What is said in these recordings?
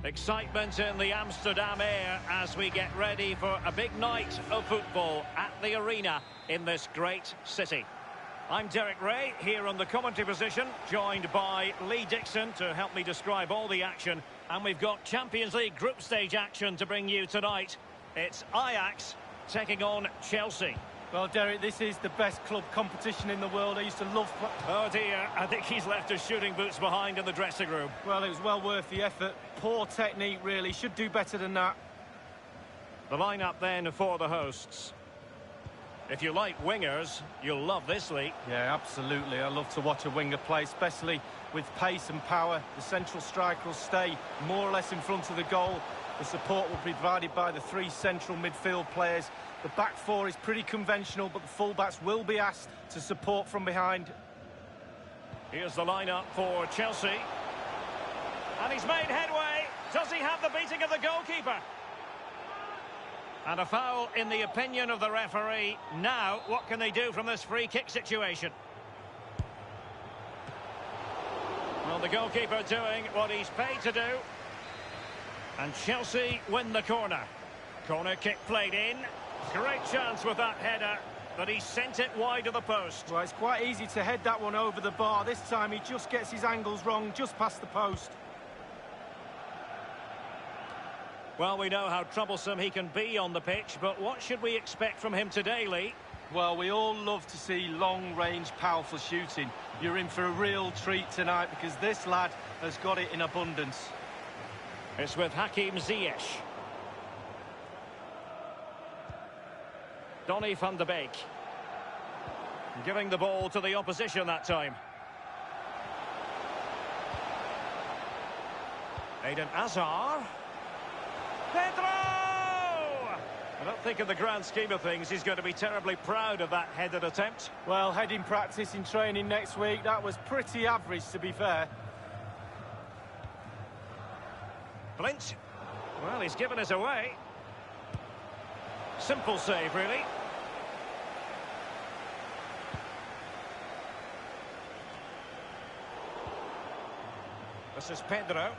Excitement in the Amsterdam air as we get ready for a big night of football at the arena in this great city. I'm Derek Ray, here on the commentary position, joined by Lee Dixon to help me describe all the action. And we've got Champions League group stage action to bring you tonight. It's Ajax taking on Chelsea. Well, Derek, this is the best club competition in the world. I used to love... Oh dear, I think he's left his shooting boots behind in the dressing room. Well, it was well worth the effort. Poor technique, really. Should do better than that. The lineup then for the hosts. If you like wingers, you'll love this, Lee. Yeah, absolutely. I love to watch a winger play, especially with pace and power. The central striker will stay more or less in front of the goal. The support will be provided by the three central midfield players. The back four is pretty conventional, but the fullbacks will be asked to support from behind. Here's the lineup for Chelsea. And he's made headway. Does he have the beating of the goalkeeper? And a foul in the opinion of the referee. Now, what can they do from this free kick situation? Well, the goalkeeper doing what he's paid to do. And Chelsea win the corner. Corner kick played in. Great chance with that header, but he sent it wide of the post. Well, it's quite easy to head that one over the bar. This time he just gets his angles wrong, just past the post. Well, we know how troublesome he can be on the pitch, but what should we expect from him today, Lee? Well, we all love to see long-range, powerful shooting. You're in for a real treat tonight because this lad has got it in abundance. It's with Hakim Ziyech. Donny van de Beek. Giving the ball to the opposition that time. Eden Hazard. Pedro! I don't think in the grand scheme of things he's going to be terribly proud of that headed attempt. Well, heading practice in training next week, that was pretty average to be fair. Blint. Well, he's given us away. Simple save, really. This is Pedro.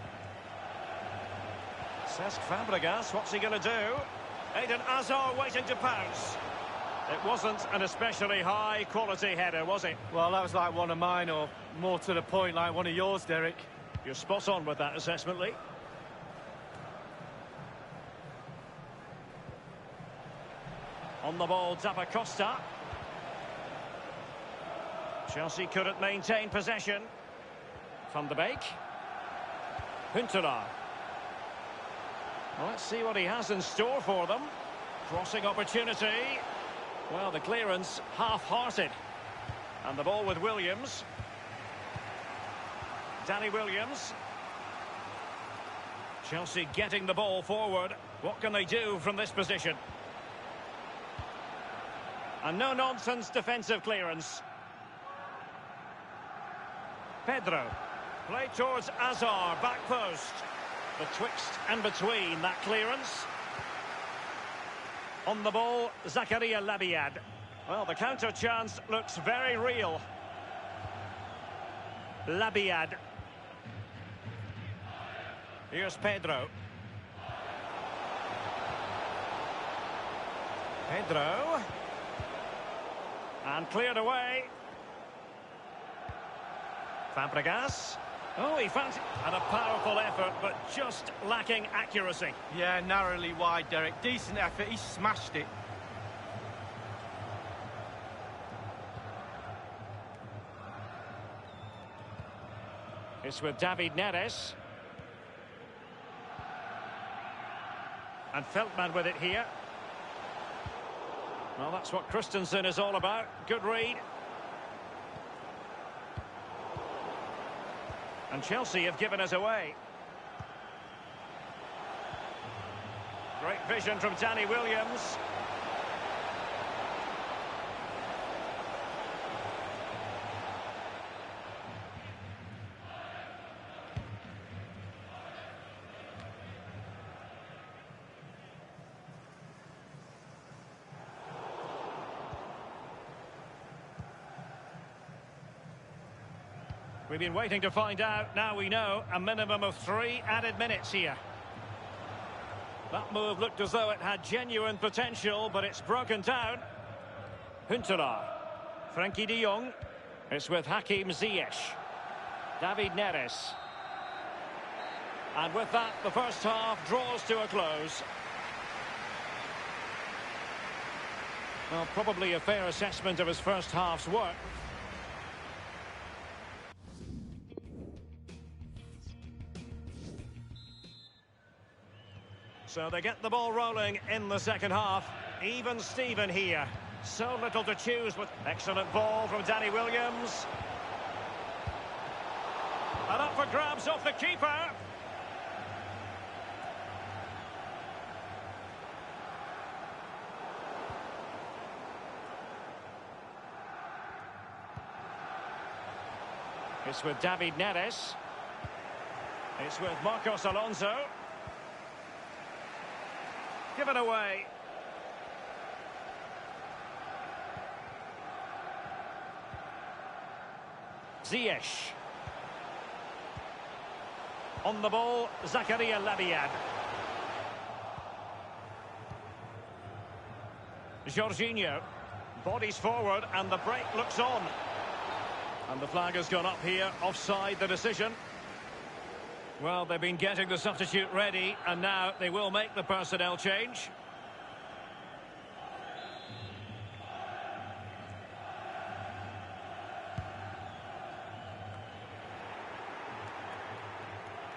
Cesc Fabregas, what's he going to do? Eden Hazard waiting to pounce. It wasn't an especially high-quality header, was it? Well, that was like one of mine, or more to the point, like one of yours, Derek. You're spot on with that assessment, Lee. On the ball, Costa. Chelsea couldn't maintain possession. Van de Beek. Huntelaar. Well, let's see what he has in store for them. Crossing opportunity. Well, the clearance half-hearted. And the ball with Williams. Danny Williams. Chelsea getting the ball forward. What can they do from this position? And no-nonsense defensive clearance. Pedro. Play towards Hazard, back post. Betwixt and between that clearance. On the ball, Zakaria Labiad. Well, the counter chance looks very real. Labiad. Here's Pedro. Pedro. And cleared away. Fabregas. Oh, he found it. And a powerful effort, but just lacking accuracy. Yeah, narrowly wide, Derek. Decent effort. He smashed it. It's with David Neres. And Feldman with it here. Well, that's what Christensen is all about. Good read. And Chelsea have given us away. Great vision from Danny Williams. We've been waiting to find out. Now we know a minimum of 3 added minutes here. That move looked as though it had genuine potential, but it's broken down. Huntelaar. Frenkie de Jong. It's with Hakim Ziyech. David Neres. And with that, the first half draws to a close. Well, probably a fair assessment of his first half's work. So they get the ball rolling in the second half. Even Steven here. So little to choose with. Excellent ball from Danny Williams. And up for grabs off the keeper. It's with David Neres. It's with Marcos Alonso. Given away. Ziyech. On the ball, Zakaria Labiad. Jorginho. Bodies forward and the break looks on. And the flag has gone up here, offside the decision. Well, they've been getting the substitute ready, and now they will make the personnel change.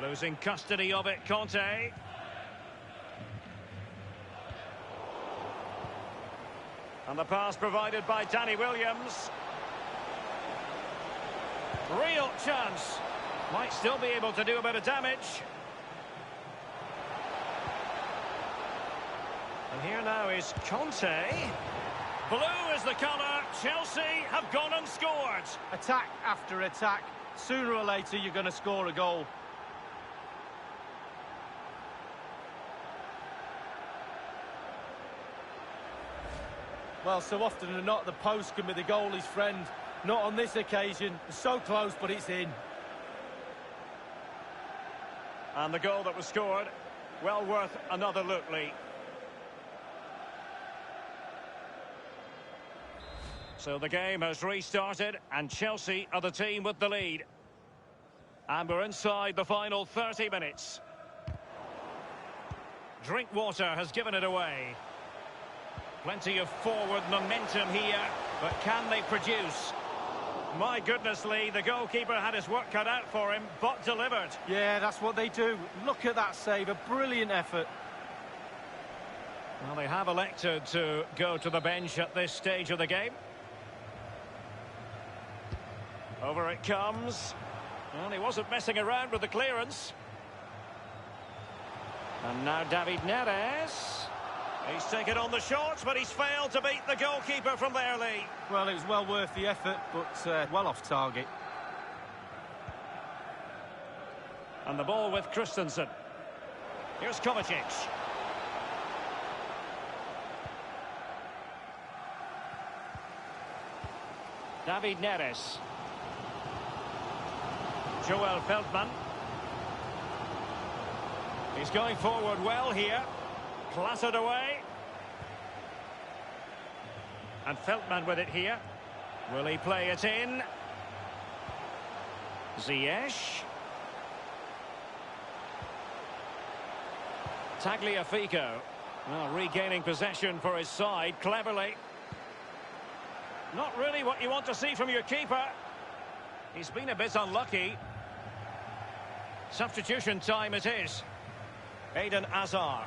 Losing custody of it, Conte. And the pass provided by Danny Williams. Real chance. Might still be able to do a bit of damage. And here now is Conte. Blue is the colour. Chelsea have gone and scored. Attack after attack. Sooner or later, you're going to score a goal. Well, so often than not, the post can be the goalie's friend. Not on this occasion. So close, but it's in. And the goal that was scored, well worth another look, Lee. So the game has restarted, and Chelsea are the team with the lead. And we're inside the final 30 minutes. Drinkwater has given it away. Plenty of forward momentum here, but can they produce? My goodness, Lee, the goalkeeper had his work cut out for him, but delivered. Yeah, that's what they do. Look at that save, a brilliant effort. Well, they have elected to go to the bench at this stage of the game. Over it comes. Well, he wasn't messing around with the clearance. And now David Neres. He's taken on the shots, but he's failed to beat the goalkeeper from there, Lee. Well, it was well worth the effort, but well off target. And the ball with Christensen. Here's Kovacic. David Neres. Joel Feldman. He's going forward well here. Clattered away. And Feldman with it here. Will he play it in? Ziyech. Tagliafico. Well, regaining possession for his side cleverly. Not really what you want to see from your keeper. He's been a bit unlucky. Substitution time it is. Eden Hazard.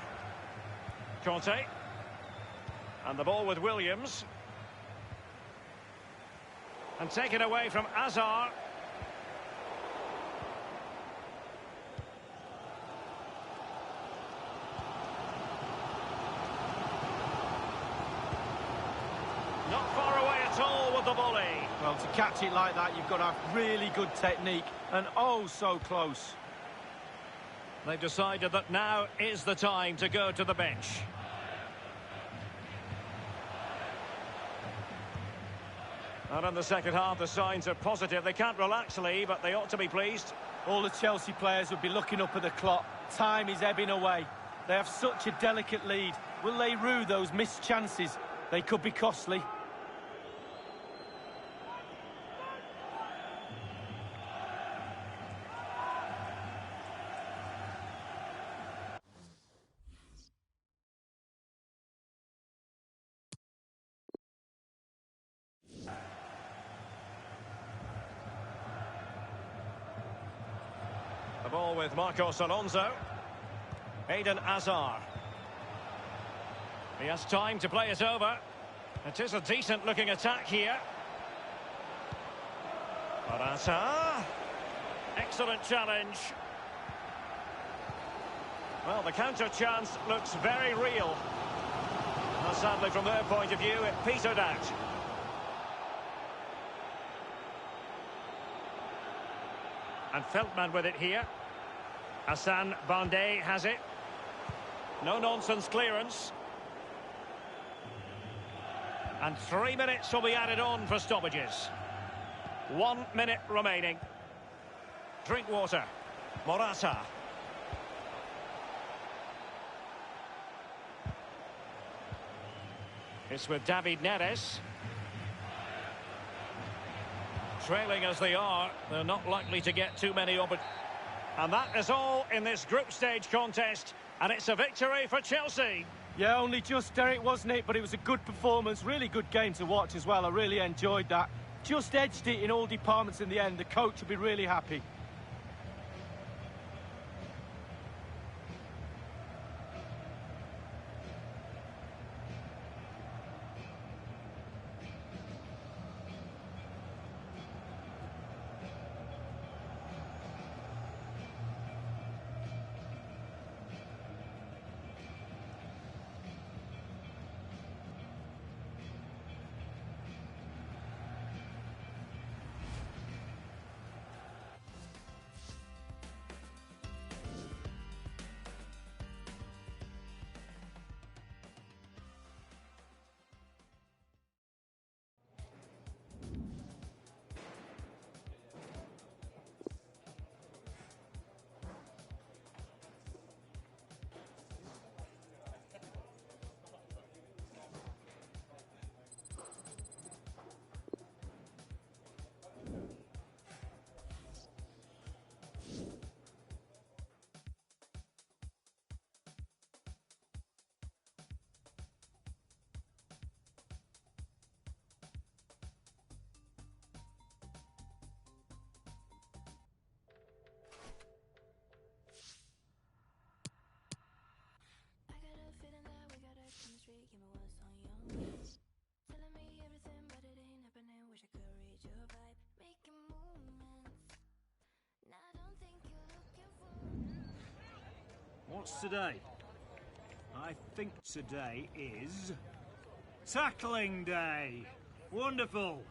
Conte. And the ball with Williams. And taken away from Hazard. Not far away at all with the volley. Well, to catch it like that, you've got to have really good technique. And oh, so close. They've decided that now is the time to go to the bench. And in the second half, the signs are positive. They can't relax, Lee, but they ought to be pleased. All the Chelsea players would be looking up at the clock. Time is ebbing away. They have such a delicate lead. Will they rue those missed chances? They could be costly. The ball with Marcos Alonso. Eden Hazard. He has time to play it over. It is a decent-looking attack here. Morata. Excellent challenge. Well, the counter chance looks very real. Well, sadly, from their point of view, it petered out. And Feldman with it here. Hassan Bandé has it. No-nonsense clearance. And 3 minutes will be added on for stoppages. 1 minute remaining. Drink water. Morata. It's with David Neres. Trailing as they are, they're not likely to get too many opportunities. And that is all in this group stage contest, and it's a victory for Chelsea. Yeah, only just, Derek, wasn't it? But it was a good performance, really good game to watch as well. I really enjoyed that. Just edged it in all departments in the end. The coach will be really happy. What's today? I think today is tackling day. Wonderful.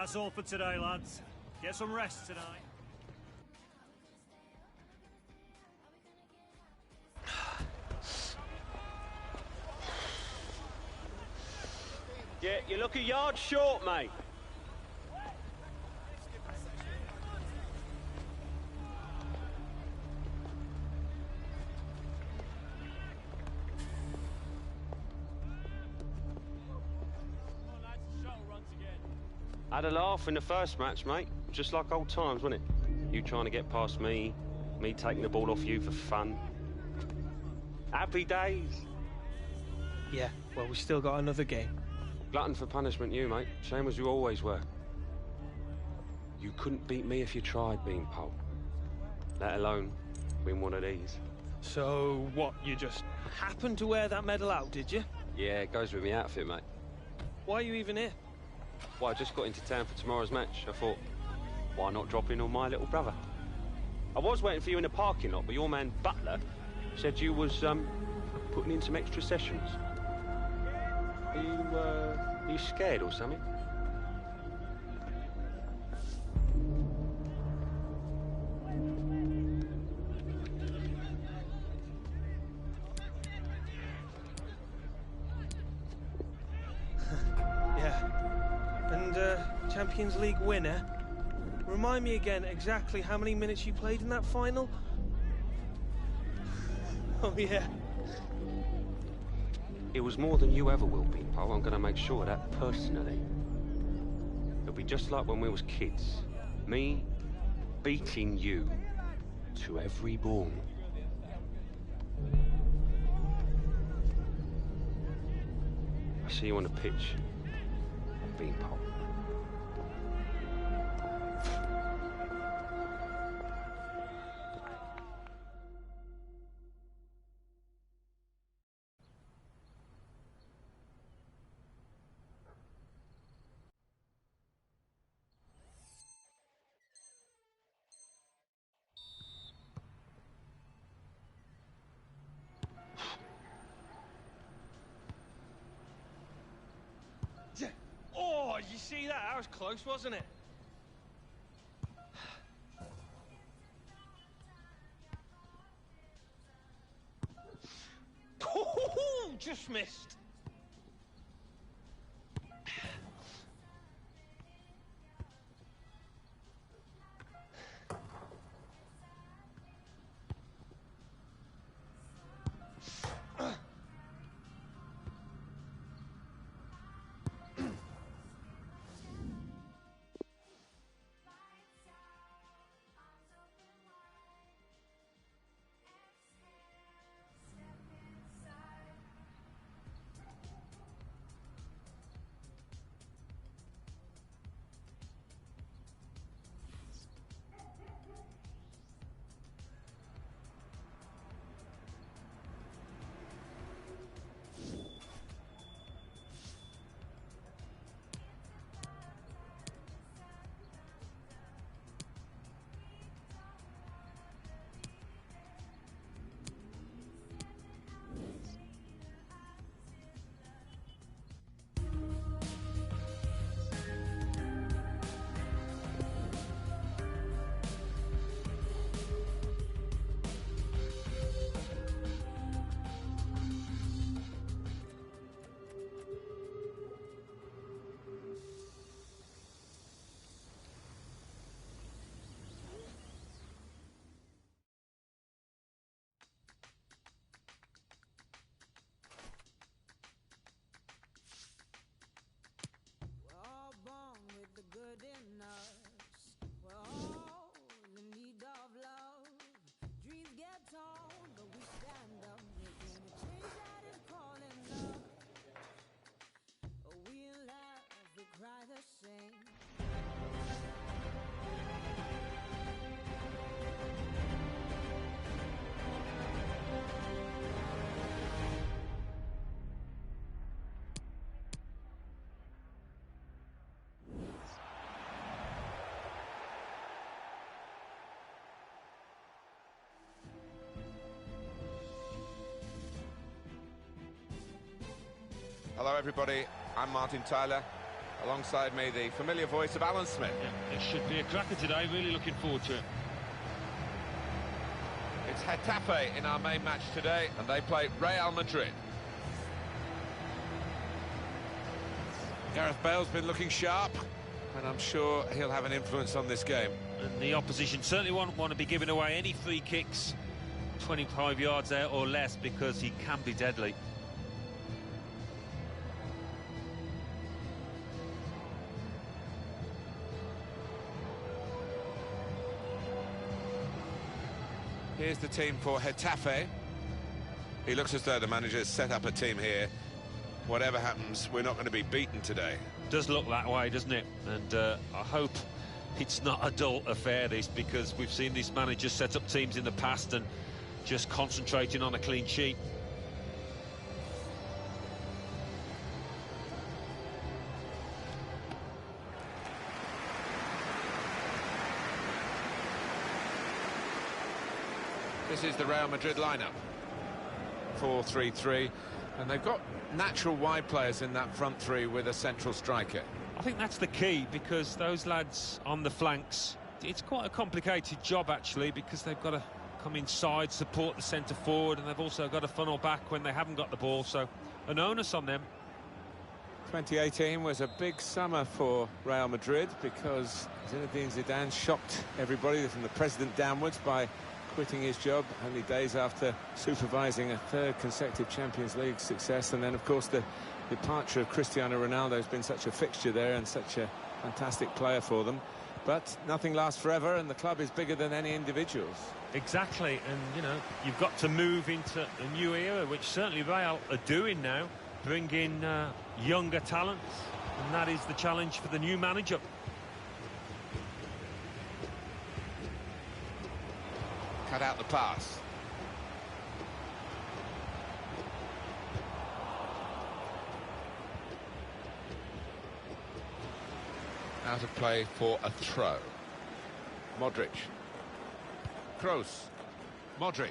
That's all for today, lads. Get some rest tonight. Yeah, you look a yard short, mate. Had a laugh in the first match, mate. Just like old times, wasn't it? You trying to get past me taking the ball off you for fun. Happy days. Yeah, well, we still got another game. Glutton for punishment, you, mate. Same as you always were. You couldn't beat me if you tried, Beanpole. Let alone win one of these. So, what, you just happened to wear that medal out, did you? Yeah, it goes with my outfit, mate. Why are you even here? Well, I just got into town for tomorrow's match. I thought, why not drop in on my little brother? I was waiting for you in the parking lot, but your man Butler said you was, putting in some extra sessions. Are you scared or something? Yeah. And, Champions League winner? Remind me again exactly how many minutes you played in that final? Oh, yeah. It was more than you ever will, Beanpole. I'm going to make sure of that personally. It'll be just like when we was kids. Me beating you to every ball. I'll see you on the pitch, Beanpole. Oh, you see that? That was close, wasn't it? Just missed. Hello everybody, I'm Martin Tyler. Alongside me, the familiar voice of Alan Smith. Yeah, it should be a cracker today. Really looking forward to it. It's Getafe in our main match today, and they play Real Madrid. Gareth Bale's been looking sharp, and I'm sure he'll have an influence on this game. And the opposition certainly won't want to be giving away any free kicks 25 yards there or less, because he can be deadly. Here's the team for Getafe. He looks as though the manager's set up a team here. Whatever happens, we're not going to be beaten today. Does look that way, doesn't it? And I hope it's not a dull affair, this, because we've seen these managers set up teams in the past and just concentrating on a clean sheet. This is the Real Madrid lineup. 4-3-3, and they've got natural wide players in that front three with a central striker. I think that's the key, because those lads on the flanks, it's quite a complicated job actually, because they've got to come inside, support the centre forward, and they've also got to funnel back when they haven't got the ball, so an onus on them. 2018 was a big summer for Real Madrid because Zinedine Zidane shocked everybody from the president downwards by quitting his job only days after supervising a third consecutive Champions League success. And then, of course, the departure of Cristiano Ronaldo has been such a fixture there and such a fantastic player for them. But nothing lasts forever, and the club is bigger than any individuals. Exactly, and, you know, you've got to move into a new era, which certainly Real are doing now, bring in younger talents, and that is the challenge for the new manager. Cut out the pass. Out of play for a throw. Modric. Kroos. Modric.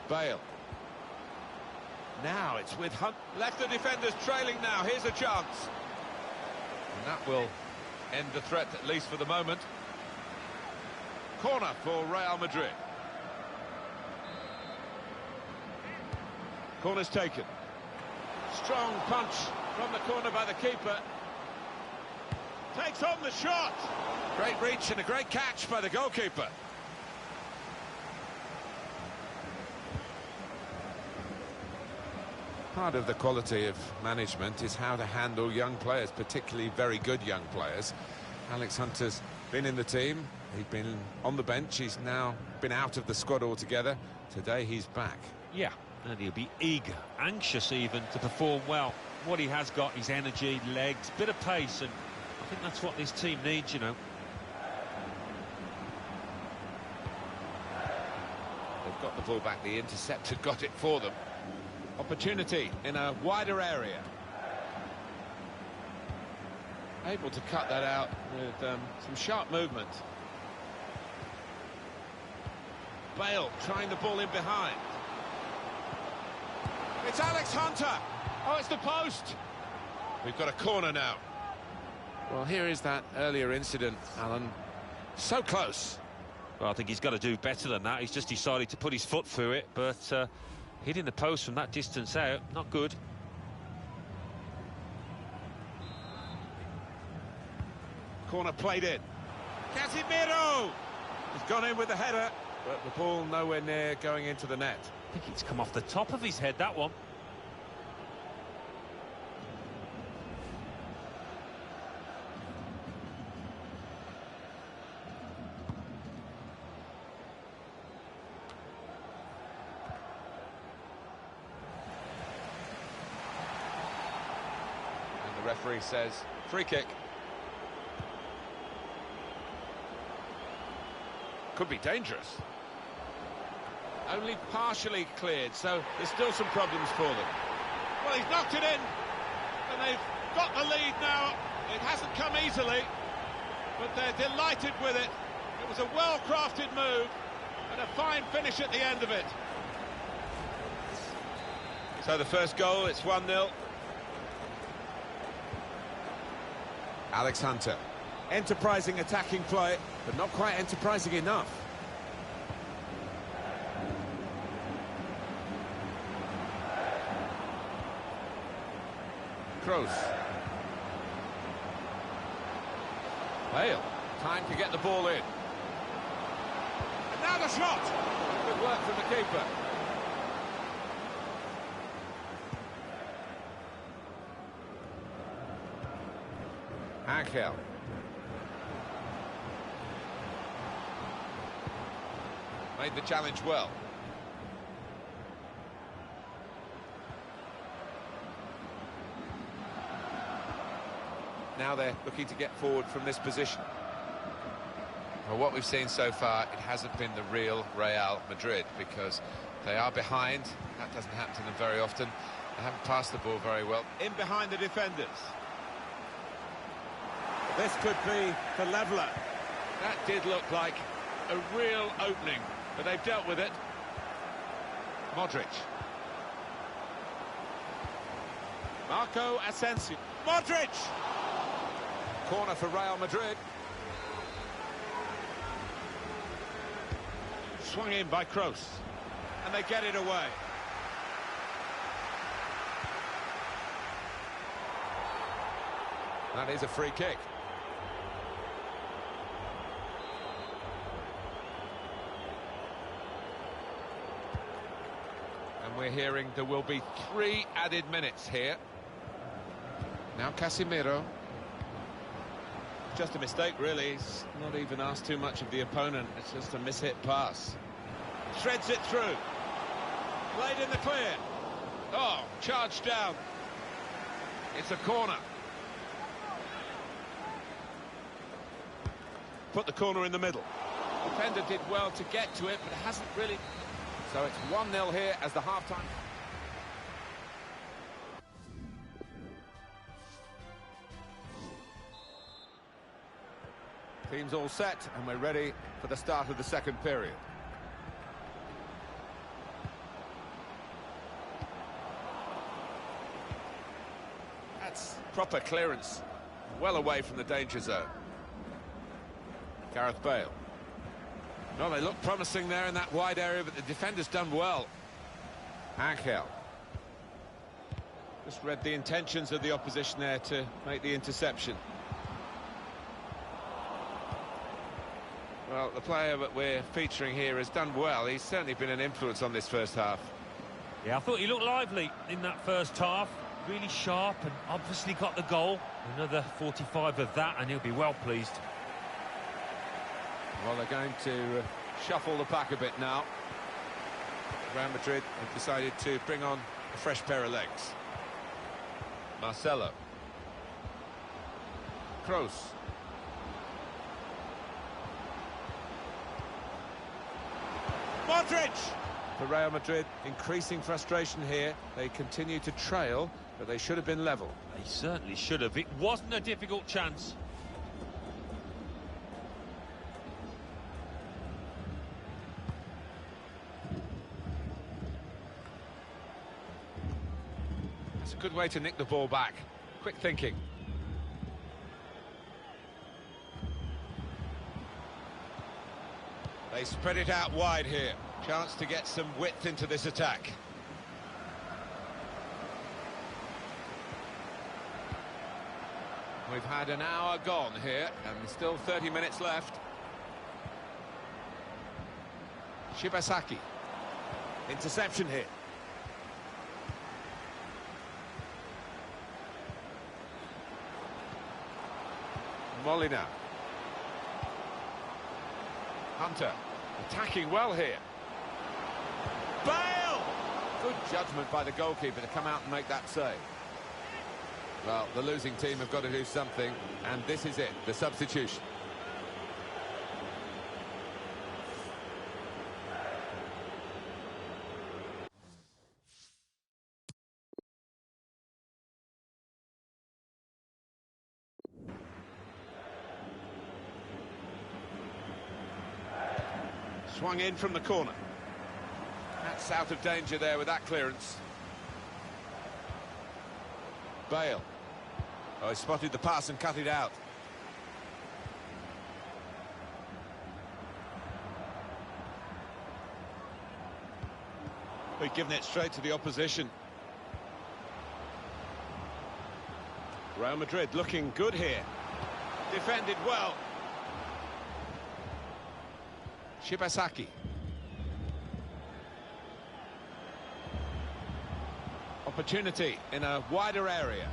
Bale. Now it's with Hunt. Left the defenders trailing now. Here's a chance. And that will end the threat, at least for the moment. Corner for Real Madrid. Corner's taken. Strong punch from the corner by the keeper. Takes on the shot. Great reach and a great catch by the goalkeeper. Part of the quality of management is how to handle young players, particularly very good young players. Alex Hunter's been in the team. He's been on the bench. He's now been out of the squad altogether. Today he's back. Yeah, and he'll be eager, anxious even, to perform well. What he has got is energy, legs, bit of pace, and I think that's what this team needs, you know. They've got the ball back. The interceptor got it for them. Opportunity in a wider area. Able to cut that out with some sharp movement. Bale trying the ball in behind. It's Alex Hunter. Oh, it's the post. We've got a corner now. Well, here is that earlier incident, Alan. So close. Well, I think he's got to do better than that. He's just decided to put his foot through it, but hitting the post from that distance out, not good. Corner played in. Casemiro! He's gone in with the header, but the ball nowhere near going into the net. I think it's come off the top of his head, that one. And the referee says, free kick. Could be dangerous. Only partially cleared, so there's still some problems for them. Well, he's knocked it in, and they've got the lead now. It hasn't come easily, but they're delighted with it. It was a well-crafted move, and a fine finish at the end of it. So the first goal, it's 1-0. Alex Hunter. Enterprising attacking play, but not quite enterprising enough. Kroos. Bale. Time to get the ball in. And now the shot! Good work from the keeper. Angel. Made the challenge well. Now they're looking to get forward from this position. Well, what we've seen so far, it hasn't been the real Real Madrid, because they are behind. That doesn't happen to them very often. They haven't passed the ball very well. In behind the defenders. This could be the leveller. That did look like a real opening, but they've dealt with it. Modric. Marco Asensio. Modric! Corner for Real Madrid. Swung in by Kroos. And they get it away. That is a free kick. And we're hearing there will be 3 added minutes here. Now Casemiro. Just a mistake, really. He's not even asked too much of the opponent. It's just a mishit pass. Shreds it through. Played in the clear. Oh, charged down. It's a corner. Put the corner in the middle. Defender did well to get to it, but it hasn't really... So it's 1-0 here as the half-time... Team's all set, and we're ready for the start of the second period. That's proper clearance, well away from the danger zone. Gareth Bale. No, they look promising there in that wide area, but the defender's done well. Angel. Just read the intentions of the opposition there to make the interception. Well, the player that we're featuring here has done well. He's certainly been an influence on this first half. Yeah, I thought he looked lively in that first half. Really sharp, and obviously got the goal. Another 45 of that, and he'll be well pleased. Well, they're going to shuffle the pack a bit now. Real Madrid have decided to bring on a fresh pair of legs. Marcelo. Kroos. Modric! For Real Madrid, increasing frustration here. They continue to trail, but they should have been level. They certainly should have. It wasn't a difficult chance. That's a good way to nick the ball back. Quick thinking. They spread it out wide here. Chance to get some width into this attack. We've had an hour gone here, and there's still 30 minutes left. Shibasaki. Interception here. Molina. Hunter. Attacking well here. Bale! Good judgment by the goalkeeper to come out and make that save. Well, the losing team have got to do something, and this is it, the substitution. Swung in from the corner. That's out of danger there with that clearance. Bale. Oh, he spotted the pass and cut it out. We've given it straight to the opposition. Real Madrid looking good here. Defended well. Shibasaki. Opportunity in a wider area.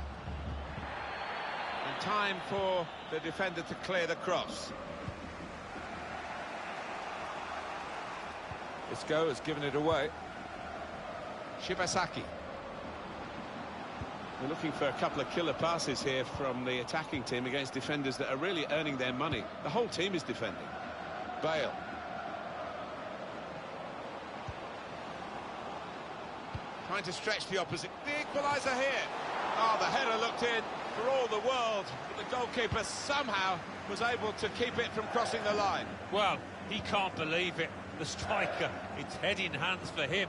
And time for the defender to clear the cross. Isco has given it away. Shibasaki. We're looking for a couple of killer passes here from the attacking team against defenders that are really earning their money. The whole team is defending. Bale. Trying to stretch the opposite. The equaliser here. Oh, the header looked in for all the world. But the goalkeeper somehow was able to keep it from crossing the line. Well, he can't believe it. The striker, it's head in hands for him.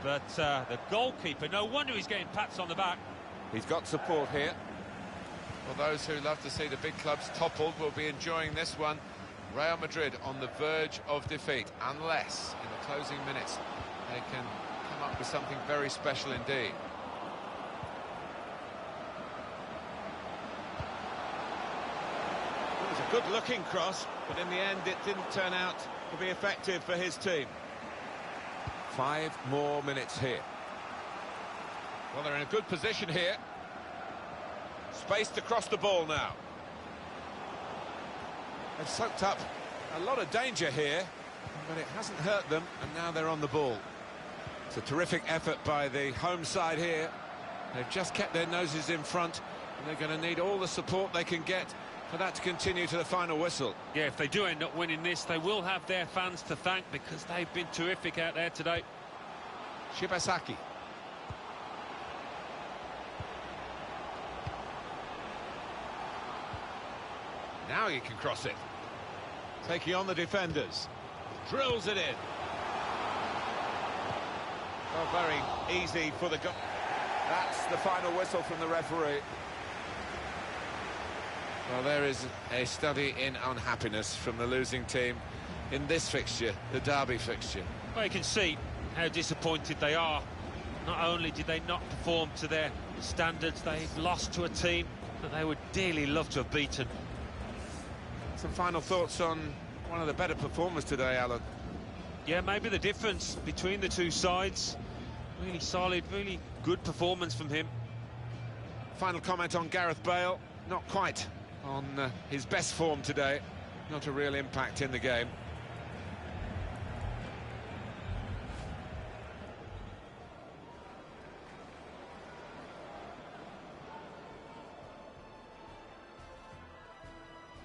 But the goalkeeper, no wonder he's getting pats on the back. He's got support here. Well, those who love to see the big clubs toppled will be enjoying this one. Real Madrid on the verge of defeat, unless in the closing minutes they can come up with something very special indeed. It was a good-looking cross, but in the end it didn't turn out to be effective for his team. 5 more minutes here. Well, they're in a good position here. Space to cross the ball now. They've soaked up a lot of danger here, but it hasn't hurt them, and now they're on the ball. It's a terrific effort by the home side here. They've just kept their noses in front, and they're going to need all the support they can get for that to continue to the final whistle. Yeah, if they do end up winning this, they will have their fans to thank because they've been terrific out there today. Shibasaki. Now you can cross it. Taking on the defenders. Drills it in. Well, very easy for the goal. That's the final whistle from the referee. Well, there is a study in unhappiness from the losing team in this fixture, the derby fixture. Well, you can see how disappointed they are. Not only did they not perform to their standards, they've lost to a team that they would dearly love to have beaten. Some final thoughts on one of the better performers today, Alan. Yeah, maybe the difference between the two sides. Really solid, really good performance from him. Final comment on Gareth Bale. Not quite on his best form today. Not a real impact in the game.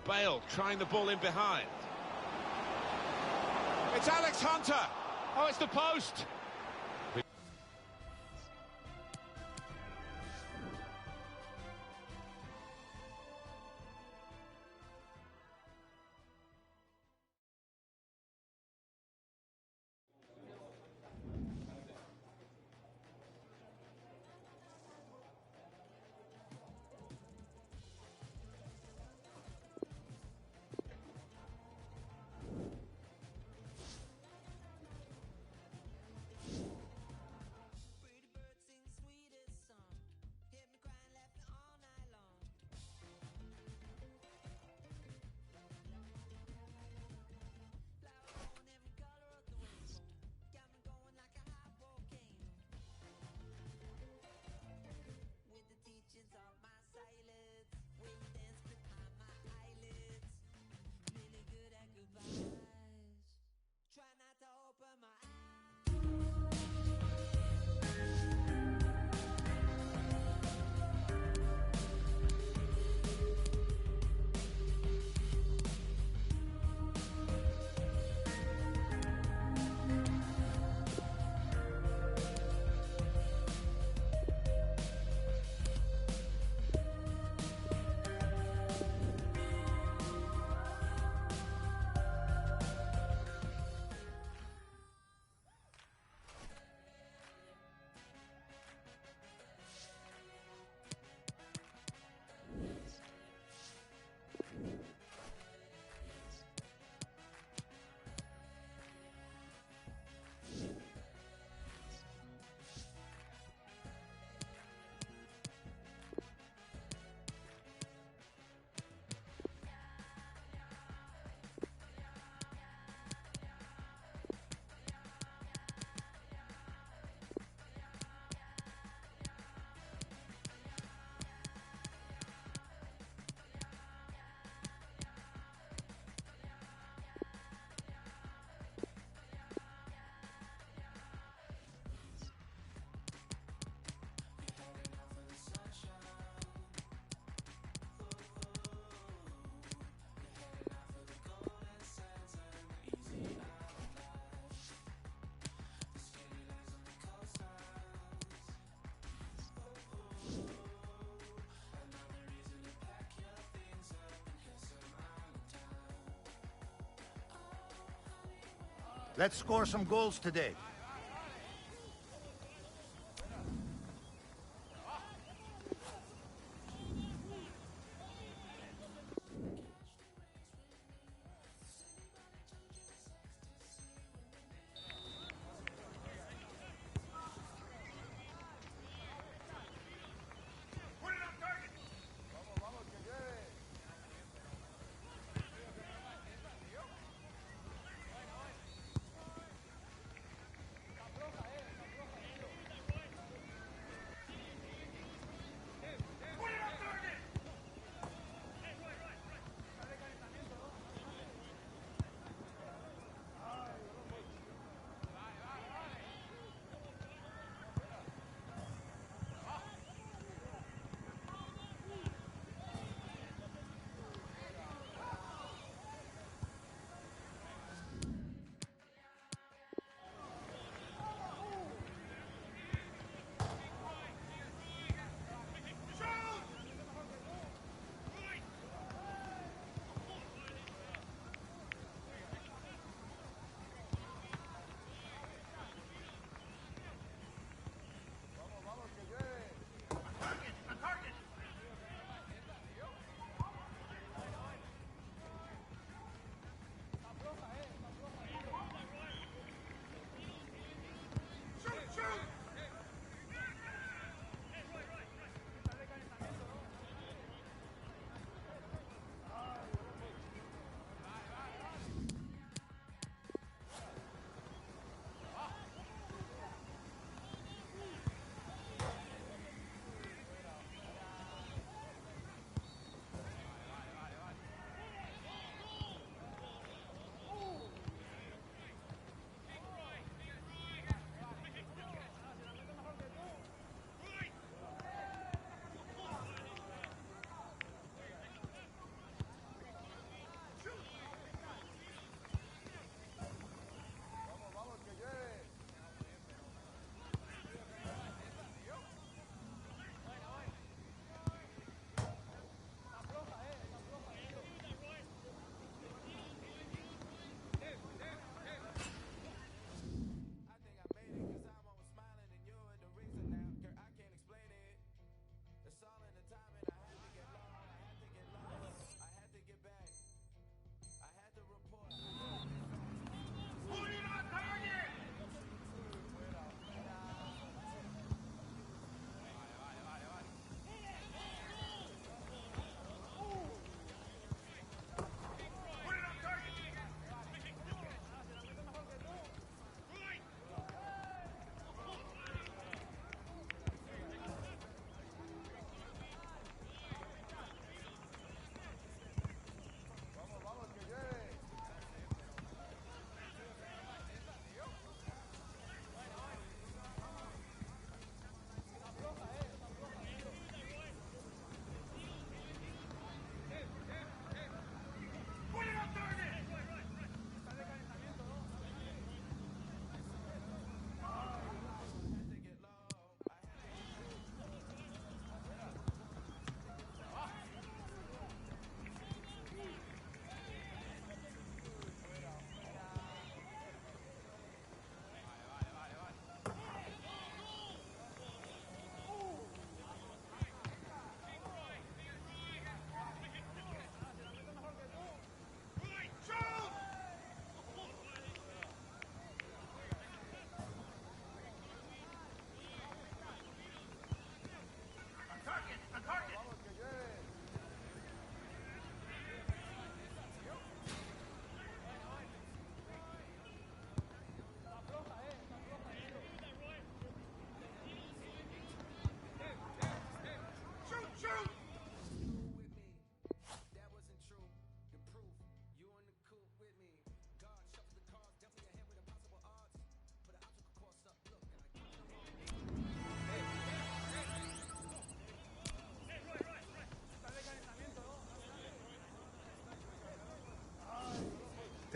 Bale trying the ball in behind. It's Alex Hunter. Oh, it's the post. Let's score some goals today.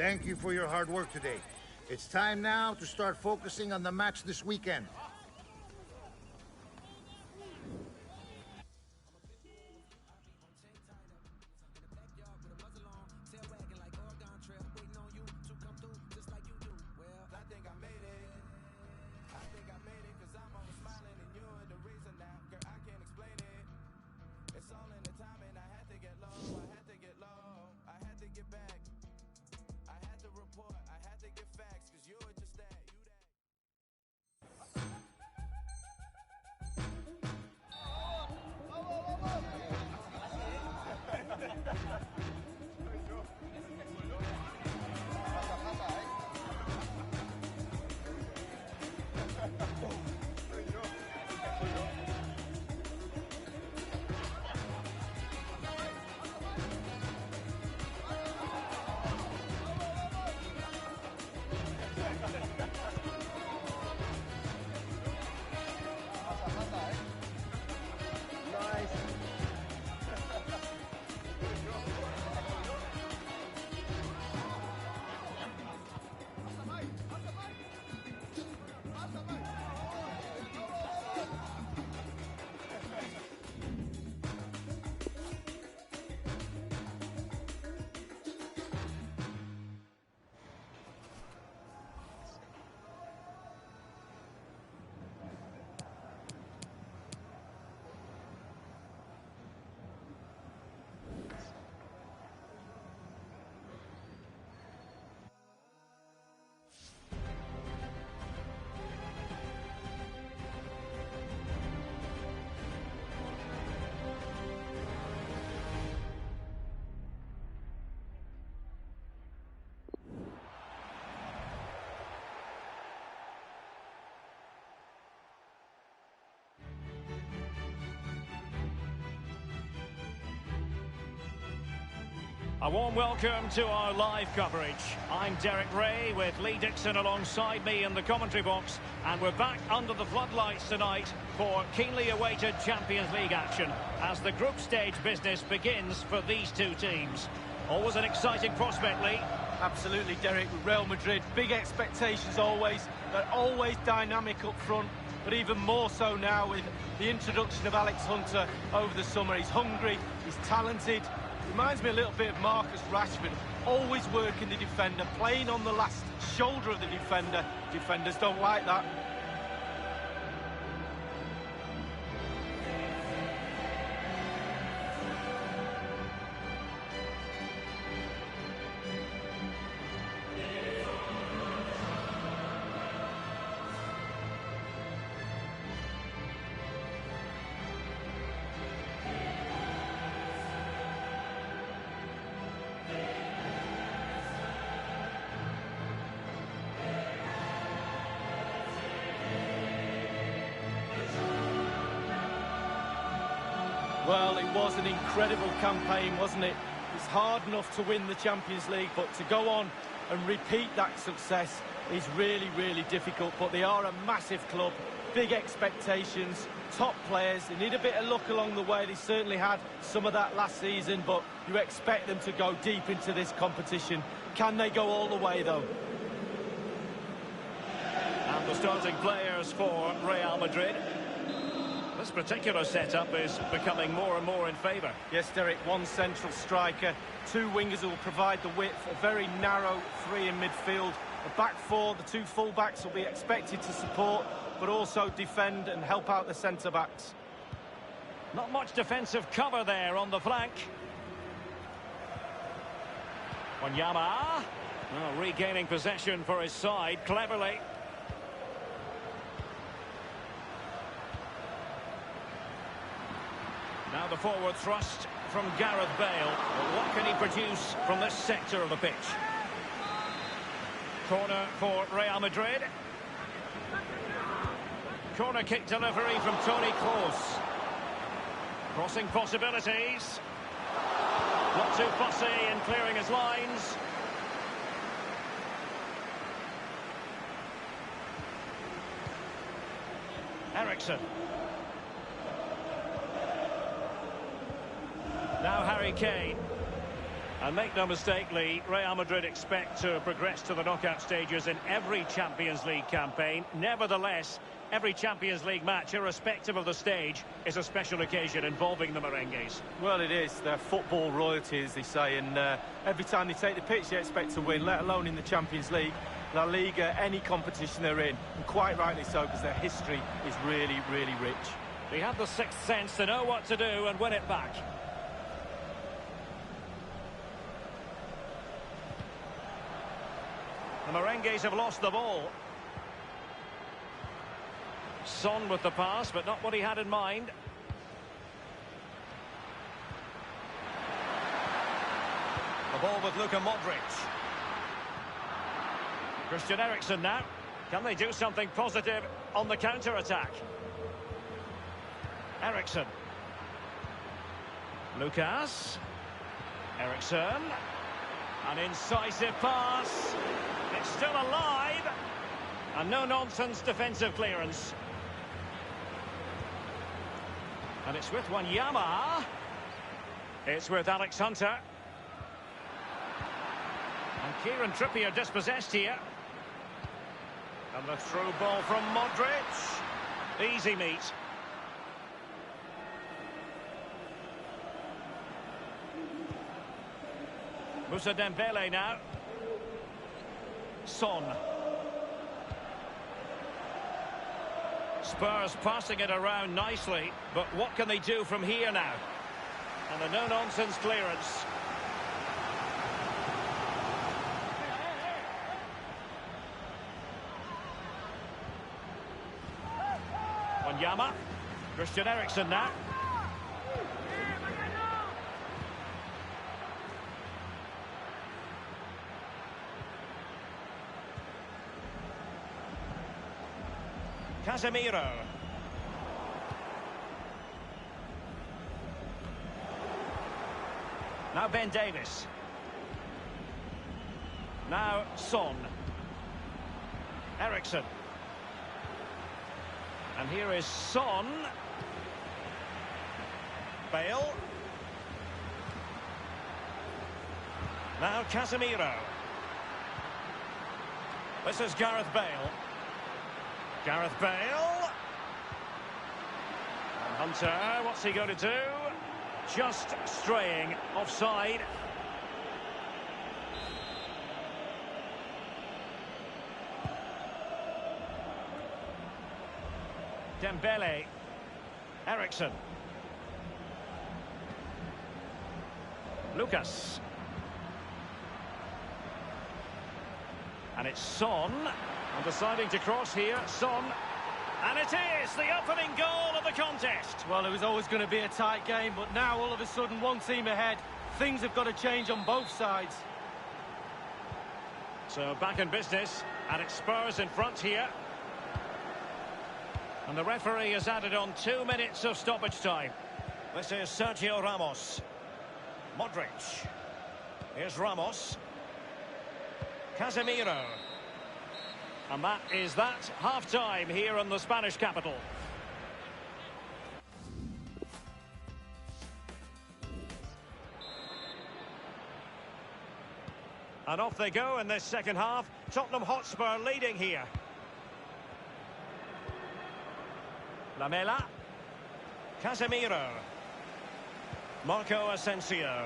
Thank you for your hard work today. It's time now to start focusing on the match this weekend. A warm welcome to our live coverage. I'm Derek Ray with Lee Dixon alongside me in the commentary box, and we're back under the floodlights tonight for keenly awaited Champions League action as the group stage business begins for these two teams. Always an exciting prospect, Lee. Absolutely, Derek, with Real Madrid. Big expectations always. They're always dynamic up front, but even more so now with the introduction of Alex Hunter over the summer. He's hungry, he's talented. Reminds me a little bit of Marcus Rashford, always working the defender, playing on the last shoulder of the defender. Defenders don't like that. Well, it was an incredible campaign, wasn't it? It's hard enough to win the Champions League, but to go on and repeat that success is really, really difficult. But they are a massive club, big expectations, top players. They need a bit of luck along the way. They certainly had some of that last season, but you expect them to go deep into this competition. Can they go all the way, though? And the starting players for Real Madrid. This particular setup is becoming more and more in favour. Yes, Derek, one central striker, two wingers who will provide the width, a very narrow three in midfield. A back four, the two full-backs will be expected to support, but also defend and help out the centre-backs. Not much defensive cover there on the flank. Wanyama. Oh, regaining possession for his side, cleverly. Now the forward thrust from Gareth Bale. What can he produce from this sector of the pitch? Corner for Real Madrid. Corner kick delivery from Toni Kroos. Crossing possibilities. Not too fussy in clearing his lines. Eriksen. Now Harry Kane. And make no mistake, Lee, Real Madrid expect to progress to the knockout stages in every Champions League campaign. Nevertheless, every Champions League match, irrespective of the stage, is a special occasion involving the Merengues. Well, it is. They're football royalty, as they say, and every time they take the pitch, they expect to win, let alone in the Champions League, La Liga, any competition they're in. And quite rightly so, because their history is really, really rich. They have the sixth sense to know what to do and win it back. The Merengues have lost the ball. Son with the pass, but not what he had in mind. The ball with Luka Modric. Christian Eriksen now. Can they do something positive on the counter-attack? Eriksen. Lucas. Eriksen. An incisive pass. It's still alive. And no-nonsense defensive clearance. And it's with Wanyama. It's with Alex Hunter. And Kieran Trippier dispossessed here. And the through ball from Modric. Easy meet. Moussa Dembele now. Son. Spurs passing it around nicely, but what can they do from here now? And a no-nonsense clearance. Wanyama. Christian Eriksen now. Casemiro. Now Ben Davies. Now Son. Ericsson. And here is Son. Bale. Now Casemiro. This is Gareth Bale. Gareth Bale. And Hunter, what's he going to do? Just straying offside. Dembele. Ericsson. Lucas. And it's Son. And deciding to cross here, Son. And it is the opening goal of the contest. Well, it was always going to be a tight game, but now all of a sudden one team ahead. Things have got to change on both sides. So back in business, and it's Spurs in front here. And the referee has added on 2 minutes of stoppage time. This is Sergio Ramos. Modric. Here's Ramos. Casemiro. And that is that. Half-time here in the Spanish capital. And off they go in this second half. Tottenham Hotspur leading here. Lamela. Casemiro. Marco Asensio.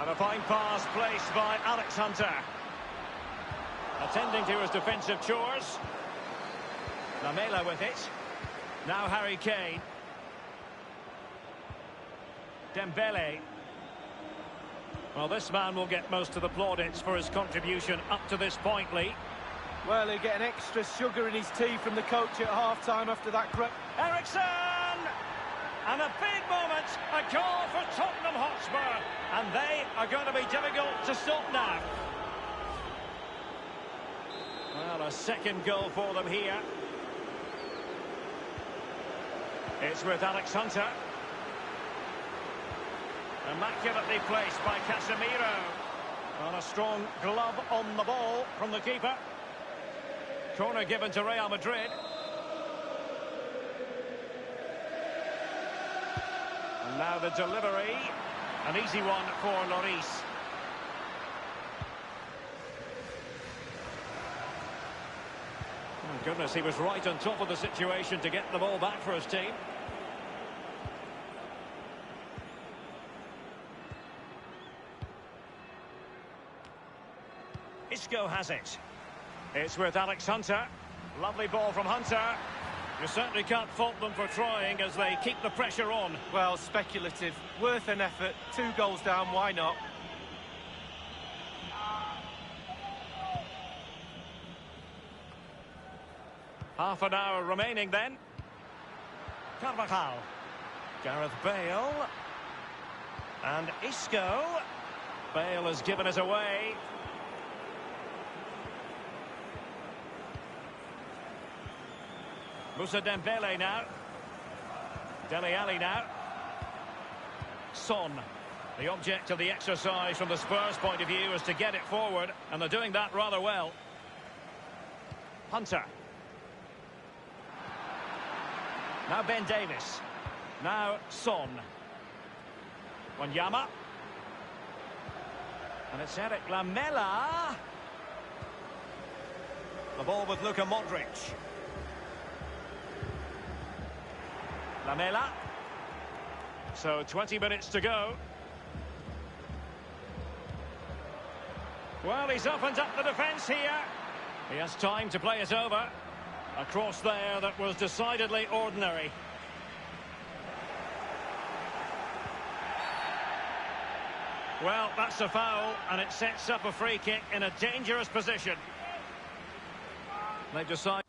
And a fine pass placed by Alex Hunter. Attending to his defensive chores. Lamela with it. Now Harry Kane. Dembele. Well, this man will get most of the plaudits for his contribution up to this point, Lee. Well, he'll get an extra sugar in his tea from the coach at half-time after that. Ericsson! And a big moment, a goal for Tottenham Hotspur. And they are going to be difficult to stop now. Well, a second goal for them here. It's with Alex Hunter. Immaculately placed by Casemiro. And a strong glove on the ball from the keeper. Corner given to Real Madrid. And now the delivery. An easy one for Lloris. Oh, goodness, he was right on top of the situation to get the ball back for his team. Isco has it. It's with Alex Hunter. Lovely ball from Hunter. You certainly can't fault them for trying as they keep the pressure on. Well, speculative. Worth an effort. 2 goals down, why not? Half an hour remaining then. Carvajal. Gareth Bale. And Isco. Bale has given it away. Moussa Dembele now. Dele Alli now. Son. The object of the exercise from the Spurs point of view is to get it forward, and they're doing that rather well. Hunter. Now Ben Davis. Now Son. Wanyama. And it's Eric Lamela. The ball with Luka Modric. Lamela. So 20 minutes to go. Well, he's opened up the defence here. He has time to play it over. A cross there that was decidedly ordinary. Well, that's a foul, and it sets up a free kick in a dangerous position. They've decided...